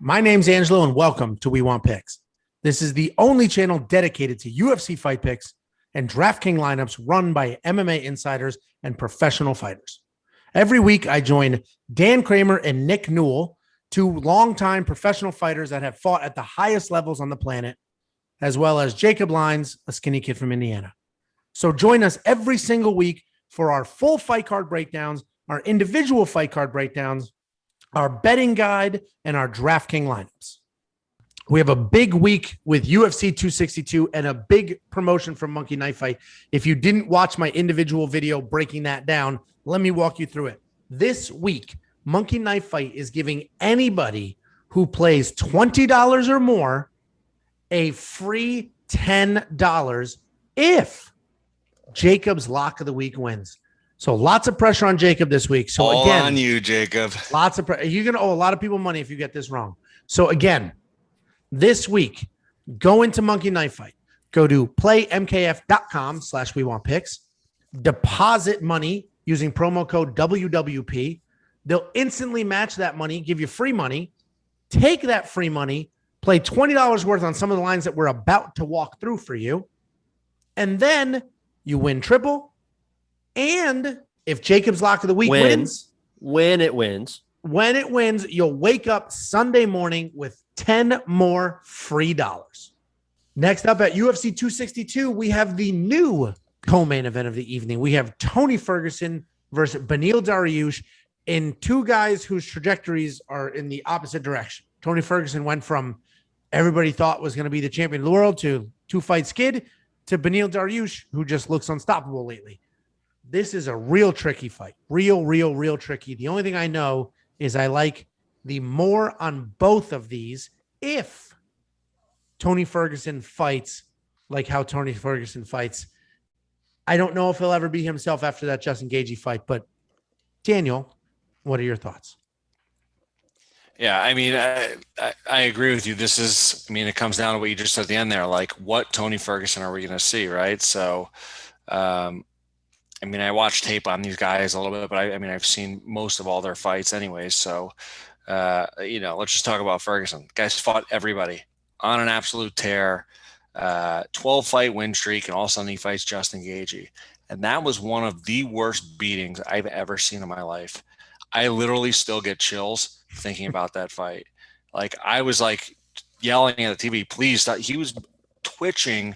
My name's Angelo, and welcome to We Want Picks. This is the only channel dedicated to UFC fight picks and DraftKings lineups run by MMA insiders and professional fighters. Every week, I join Dan Kramer and Nick Newell, two longtime professional fighters that have fought at the highest levels on the planet, as well as Jacob Lyons, a skinny kid from Indiana. So join us every single week for our full fight card breakdowns, our individual fight card breakdowns, our betting guide, and our DraftKings lineups. We have a big week with UFC 262 and a big promotion from Monkey Knife Fight. If you didn't watch my individual video breaking that down, let me walk you through it. This week, Monkey Knife Fight is giving anybody who plays $20 or more a free $10 if Jacob's lock of the week wins. So lots of pressure on Jacob this week. So all again, on you, Jacob. Lots of pressure. You're going to owe a lot of people money if you get this wrong. So again, this week, go into Monkey Knife Fight. Go to playmkf.com/wewantpicks. Deposit money using promo code WWP. They'll instantly match that money, give you free money. Take that free money, play $20 worth on some of the lines that we're about to walk through for you. And then you win triple. And if Jacob's lock of the week wins, when it wins, you'll wake up Sunday morning with 10 more free dollars. Next up at UFC 262, we have the new co-main event of the evening. We have Tony Ferguson versus Beneil Dariush, in two guys whose trajectories are in the opposite direction. Tony Ferguson went from everybody thought was going to be the champion of the world to two-fight skid to Beneil Dariush, who just looks unstoppable lately. This is a real tricky fight. Real tricky. The only thing I know is I like the more on both of these if Tony Ferguson fights like how Tony Ferguson fights. I don't know if he'll ever be himself after that Justin Gaethje fight, but Daniel, what are your thoughts? Yeah, I mean, I agree with you. This is, I mean, it comes down to what you just said at the end there, like what Tony Ferguson are we going to see, right? So, I mean, I watched tape on these guys a little bit, but I mean, I've seen most of all their fights anyways. So, let's just talk about Ferguson. The guy's fought everybody on an absolute tear, 12-fight win streak, and all of a sudden he fights Justin Gaethje. And that was one of the worst beatings I've ever seen in my life. I literally still get chills thinking about that fight. Like, I was like yelling at the TV, please stop. He was twitching,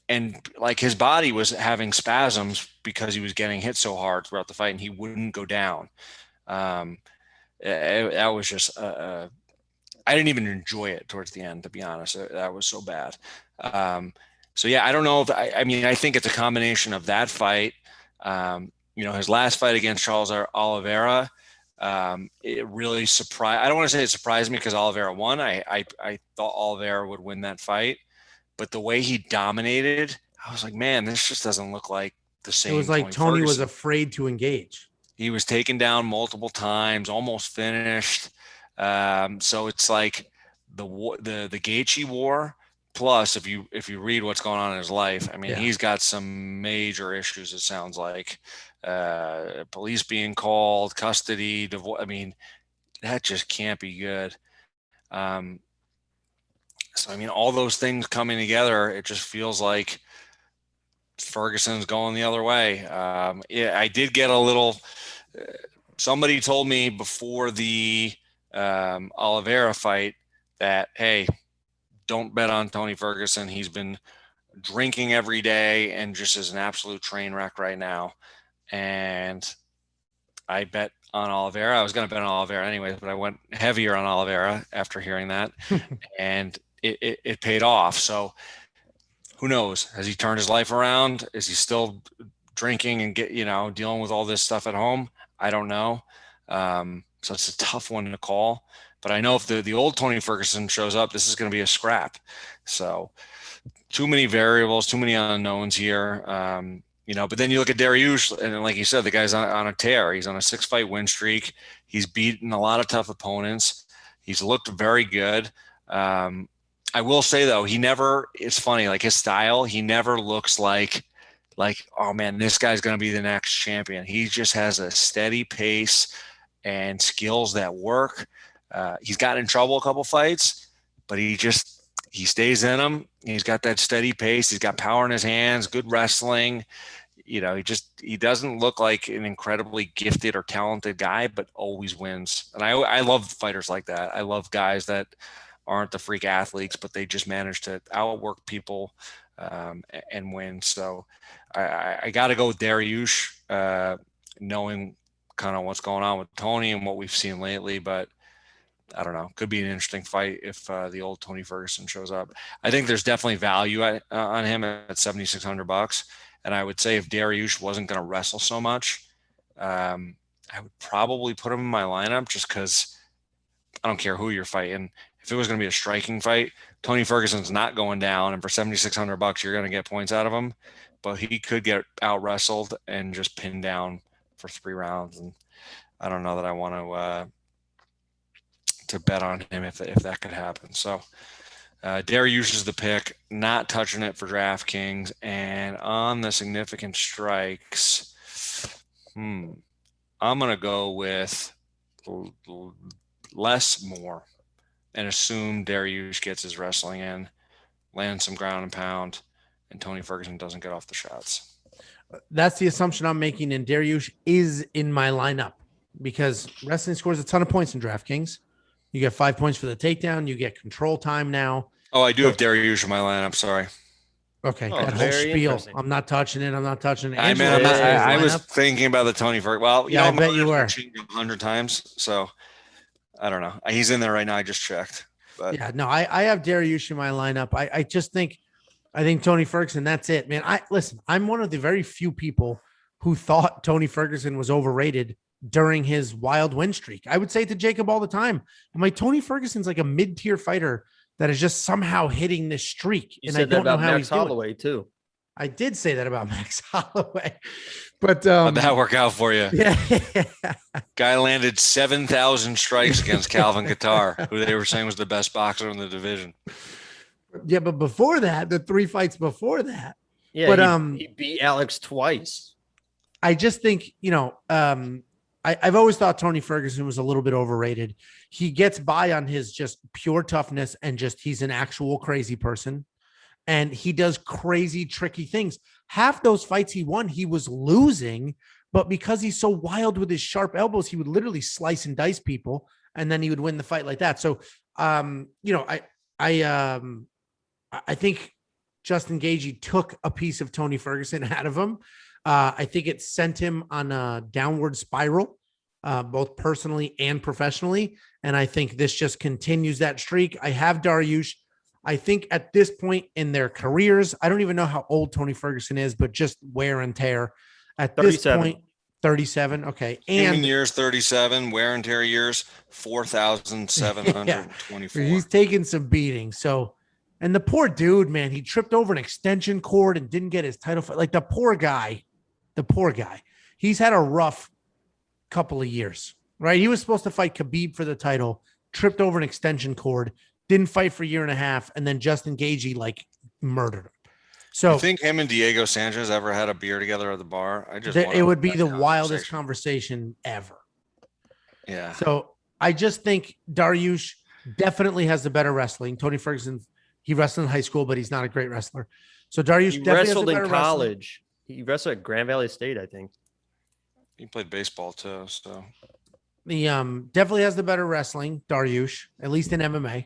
and like his body was having spasms because he was getting hit so hard throughout the fight, and he wouldn't go down. That was just, I didn't even enjoy it towards the end, to be honest. That was so bad. So yeah, I don't know if, I mean, I think it's a combination of that fight. His last fight against Charles Oliveira, it really surprised. I don't want to say it surprised me because Oliveira won. I thought Oliveira would win that fight. But the way he dominated, I was like, man, this just doesn't look like the same. It was like Tony was afraid to engage. He was taken down multiple times, almost finished. So it's like the Gaethje war. Plus, if you read what's going on in his life, I mean, He's got some major issues. It sounds like police being called, custody, divorce. I mean, that just can't be good. So, I mean, all those things coming together, it just feels like Ferguson's going the other way. I did get a little somebody told me before the Oliveira fight that, hey, don't bet on Tony Ferguson. He's been drinking every day and just is an absolute train wreck right now. And I bet on Oliveira. I was going to bet on Oliveira anyways, but I went heavier on Oliveira after hearing that. And it paid off. So who knows? Has he turned his life around? Is he still drinking and dealing with all this stuff at home? I don't know. So it's a tough one to call. But I know if the old Tony Ferguson shows up, this is going to be a scrap. So too many variables, too many unknowns here. But then you look at Dariush, and like you said, the guy's on a tear. He's on a 6-fight win streak. He's beaten a lot of tough opponents. He's looked very good. I will say though, it's funny, like his style, he never looks like, oh man, this guy's going to be the next champion. He just has a steady pace and skills that work. He's gotten in trouble a couple fights, but he stays in them. He's got that steady pace. He's got power in his hands, good wrestling. He doesn't look like an incredibly gifted or talented guy, but always wins. And I love fighters like that. I love guys that aren't the freak athletes, but they just manage to outwork people and win. So I got to go with Dariush, knowing kind of what's going on with Tony and what we've seen lately, but I don't know. Could be an interesting fight if the old Tony Ferguson shows up. I think there's definitely value on him at $7,600. And I would say if Dariush wasn't going to wrestle so much, I would probably put him in my lineup just because I don't care who you're fighting. If it was going to be a striking fight, Tony Ferguson's not going down, and for $7,600, you're going to get points out of him. But he could get out wrestled and just pinned down for 3 rounds. And I don't know that I want to bet on him if that could happen. So Dariush is the pick, not touching it for DraftKings. And on the significant strikes, I'm going to go with less more and assume Dariush gets his wrestling in, lands some ground and pound, and Tony Ferguson doesn't get off the shots. That's the assumption I'm making, and Dariush is in my lineup because wrestling scores a ton of points in DraftKings. You get 5 points for the takedown. You get control time now. Oh, I do have Dariush in my lineup. Sorry. Okay, that whole spiel. I'm not touching it. I'm not touching it. I was thinking about the Tony Ferguson. Well, I bet you were 100 times. So I don't know. He's in there right now. I just checked. But yeah, no, I have Dariush in my lineup. I just think Tony Ferguson. That's it, man. Listen. I'm one of the very few people who thought Tony Ferguson was overrated during his wild win streak. I would say to Jacob all the time, I'm like, Tony Ferguson's like a mid-tier fighter that is just somehow hitting this streak. You said that about Max Holloway too. I did say that about Max Holloway, but how'd that work out for you? Yeah. Guy landed 7,000 strikes against Calvin Kattar, who they were saying was the best boxer in the division. Yeah, but before that, the 3 fights before that. Yeah, but he beat Alex twice. I just think, I've always thought Tony Ferguson was a little bit overrated. He gets by on his just pure toughness and just he's an actual crazy person. And he does crazy, tricky things. Half those fights he won, he was losing, but because he's so wild with his sharp elbows, he would literally slice and dice people, and then he would win the fight like that. So, I think Justin Gaethje took a piece of Tony Ferguson out of him. I think it sent him on a downward spiral, both personally and professionally. And I think this just continues that streak. I have Dariush. I think at this point in their careers, I don't even know how old Tony Ferguson is, but just wear and tear. At 37. This point, 37. Okay. And human years, 37. Wear and tear years, 4,724. He's taking some beating. So, and the poor dude, man, he tripped over an extension cord and didn't get his title fight. Like the poor guy. He's had a rough couple of years, right? He was supposed to fight Khabib for the title, tripped over an extension cord, didn't fight for a year and a half, and then Justin Gaethje murdered him. So I think him and Diego Sanchez ever had a beer together at the bar. It would be the wildest conversation ever. Yeah. So I just think Dariush definitely has the better wrestling. Tony Ferguson, he wrestled in high school, but he's not a great wrestler. So Dariush he definitely wrestled has the in college. He wrestled at Grand Valley State, I think. He played baseball too, so he definitely has the better wrestling. Dariush, at least in MMA,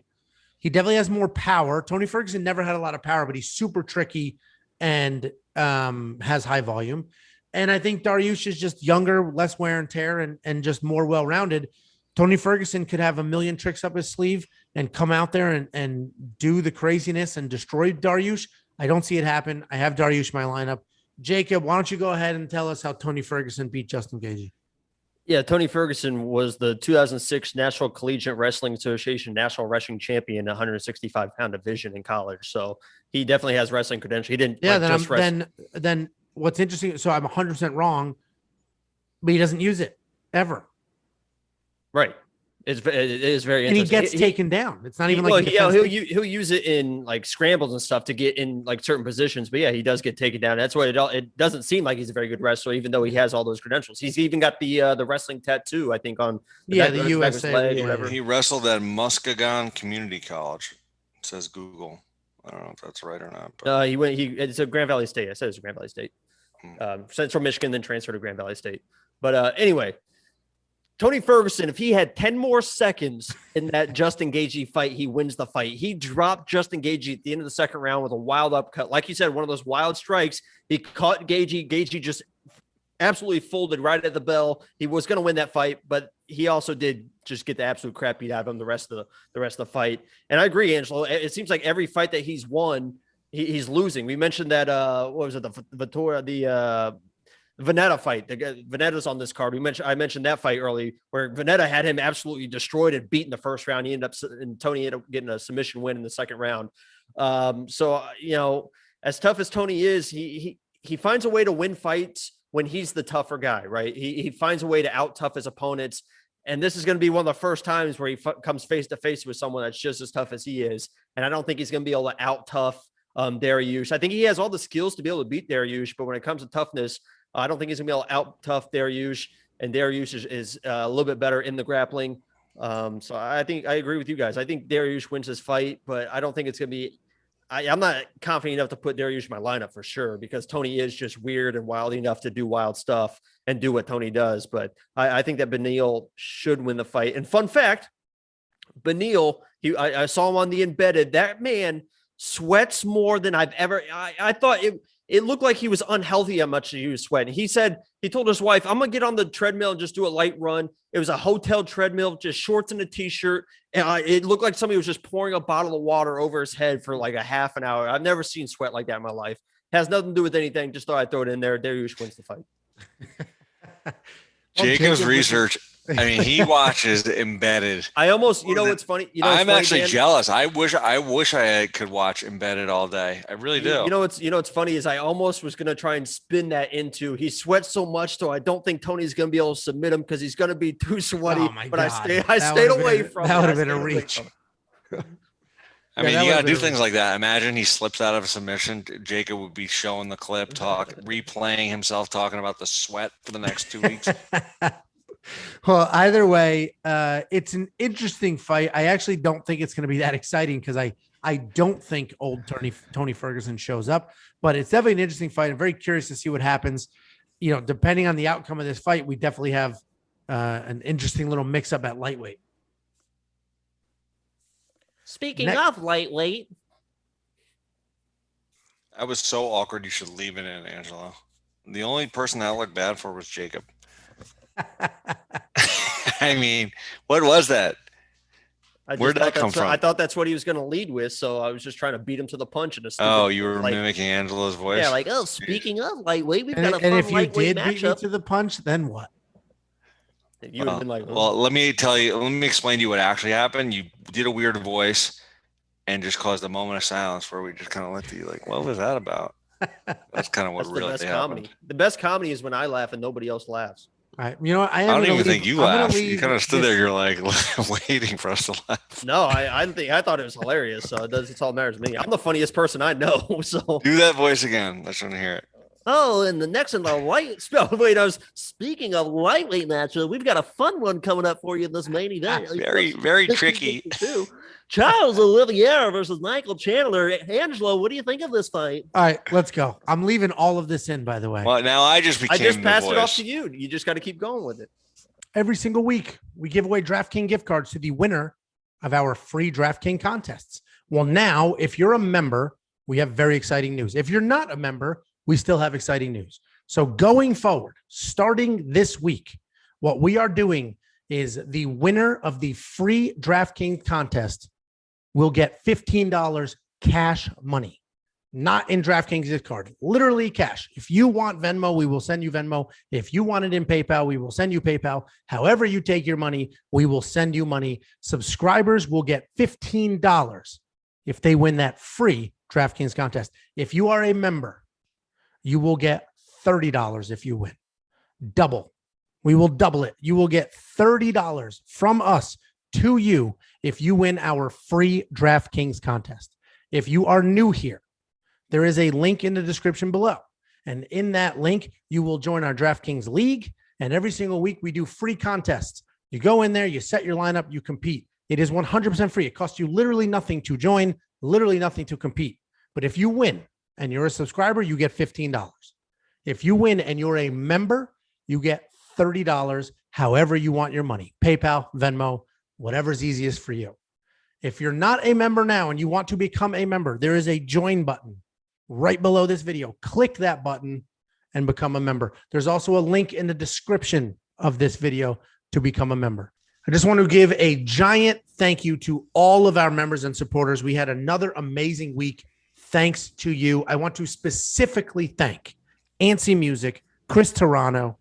he definitely has more power. Tony Ferguson never had a lot of power, but he's super tricky and has high volume. And I think Dariush is just younger, less wear and tear, and just more well-rounded. Tony Ferguson could have a million tricks up his sleeve and come out there and do the craziness and destroy Dariush. I don't see it happen. I have Dariush in my lineup. Jacob, why don't you go ahead and tell us how Tony Ferguson beat Justin Gaethje? Yeah, Tony Ferguson was the 2006 National Collegiate Wrestling Association National Wrestling Champion, 165-pound division in college. So he definitely has wrestling credentials. He didn't. Yeah, then what's interesting? So I'm 100% wrong, but he doesn't use it ever. Right. It is very and interesting. he gets taken down. It's not even well, like he'll use it in like scrambles and stuff to get in like certain positions. But yeah, he does get taken down. That's why it doesn't seem like he's a very good wrestler, even though he has all those credentials. He's even got the wrestling tattoo, I think, on the USA leg, whatever. He wrestled at Muskegon Community College. It says Google. I don't know if that's right or not. But. It's a Grand Valley State. I said it's Grand Valley State. Central Michigan, then transferred to Grand Valley State. But anyway, Tony Ferguson, if he had 10 more seconds in that Justin Gaethje fight, he wins the fight. He dropped Justin Gaethje at the end of the second round with a wild upcut. Like you said, one of those wild strikes. He caught Gaethje. Gaethje just absolutely folded right at the bell. He was going to win that fight, but he also did just get the absolute crap beat out of him the rest of the fight. And I agree, Angelo. It seems like every fight that he's won, he's losing. We mentioned that what was it, the Veneta fight. Venetta's on this card. I mentioned that fight early where Veneta had him absolutely destroyed and beaten the first round. Tony ended up getting a submission win in the second round. So as tough as Tony is, he finds a way to win fights when he's the tougher guy, right? He finds a way to out tough his opponents. And this is going to be one of the first times where he comes face to face with someone that's just as tough as he is. And I don't think he's going to be able to out tough Dariush. I think he has all the skills to be able to beat Dariush, but when it comes to toughness, I don't think he's going to be able to out tough Dariush, and Dariush is a little bit better in the grappling. So I think I agree with you guys. I think Dariush wins this fight, but I don't think it's going to be I'm not confident enough to put Dariush in my lineup for sure, because Tony is just weird and wild enough to do wild stuff and do what Tony does. But I think that Beneil should win the fight. And fun fact, Beneil, I saw him on the Embedded. That man sweats more than I've ever. I thought it looked like he was unhealthy how much he was sweating. He told his wife, I'm going to get on the treadmill and just do a light run. It was a hotel treadmill, just shorts and a t-shirt. And it looked like somebody was just pouring a bottle of water over his head for like a half an hour. I've never seen sweat like that in my life. Has nothing to do with anything. Just thought I'd throw it in there. Dariush wins the fight. Jacob's research. I mean, he watches Embedded. I almost, what's funny? I'm actually jealous. I wish I could watch Embedded all day. I really do. What's funny is I almost was going to try and spin that into he sweats so much, so I don't think Tony's going to be able to submit him because he's going to be too sweaty. Oh my but God. I stayed away from that. Would have been a reach. I mean, you got to do things like that. Imagine he slips out of a submission. Jacob would be showing the clip, replaying himself talking about the sweat for the next 2 weeks. Well, either way, it's an interesting fight. I actually don't think it's going to be that exciting because I don't think old Tony Ferguson shows up, but it's definitely an interesting fight. I'm very curious to see what happens. Depending on the outcome of this fight, we definitely have an interesting little mix up at lightweight. Speaking of lightweight, I was so awkward. You should leave it in, Angelo. The only person that looked bad for was Jacob. I mean, what was that? Where did that come from? I thought that's what he was going to lead with, so I was just trying to beat him to the punch. You were mimicking Angelo's voice? Yeah, speaking of lightweight, we've got a fun and if you lightweight did beat me to the punch, then what? You would have been like, well, let me explain to you what actually happened. You did a weird voice and just caused a moment of silence where we just kind of looked at you like, what was that about? That's kind of what really happened. The best comedy is when I laugh and nobody else laughs. All right. You know what? I don't even think you laughed. You kind of stood there. You're like waiting for us to laugh. No, I thought it was hilarious. So it's all that matters to me. I'm the funniest person I know. So do that voice again. Let's want to hear it. Oh, and the next in the light. Wait, I was speaking of lightweight matchup. We've got a fun one coming up for you in this main event. Very, very tricky. Charles Oliveira versus Michael Chandler. Angelo, what do you think of this fight? All right, let's go. I'm leaving all of this in, by the way. Well, now I just passed it off to you. You just got to keep going with it. Every single week, we give away DraftKings gift cards to the winner of our free DraftKings contests. Well, now, if you're a member, we have very exciting news. If you're not a member, we still have exciting news. So going forward, starting this week, what we are doing is the winner of the free DraftKings contest will get $15 cash money, not in DraftKings gift card, literally cash. If you want Venmo, we will send you Venmo. If you want it in PayPal, we will send you PayPal. However you take your money, we will send you money. Subscribers will get $15 if they win that free DraftKings contest. If you are a member, you will get $30 if you win. Double. We will double it. You will get $30 from us to you if you win our free DraftKings contest. If you are new here, there is a link in the description below. And in that link, you will join our DraftKings League. And every single week, we do free contests. You go in there, you set your lineup, you compete. It is 100% free. It costs you literally nothing to join, literally nothing to compete. But if you win and you're a subscriber, you get $15. If you win and you're a member, you get $30, however you want your money. PayPal, Venmo, whatever's easiest for you. If you're not a member now and you want to become a member, there is a join button right below this video. Click that button and become a member. There's also a link in the description of this video to become a member. I just want to give a giant thank you to all of our members and supporters. We had another amazing week. Thanks to you. I want to specifically thank Antsy Music, Chris Tarano,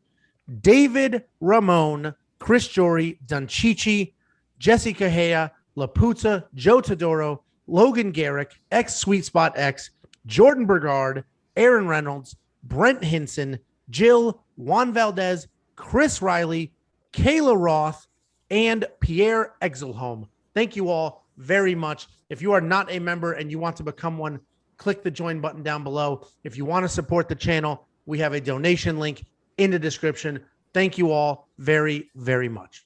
David Ramon, Chris Jory, Dunchichi, Jesse Cahea, Laputa, Joe Todoro, Logan Garrick, Sweet Spot X, Jordan Bergard, Aaron Reynolds, Brent Hinson, Jill, Juan Valdez, Chris Riley, Kayla Roth, and Pierre Exelholm. Thank you all very much. If you are not a member and you want to become one, click the join button down below. If you want to support the channel, we have a donation link in the description. Thank you all very, very much.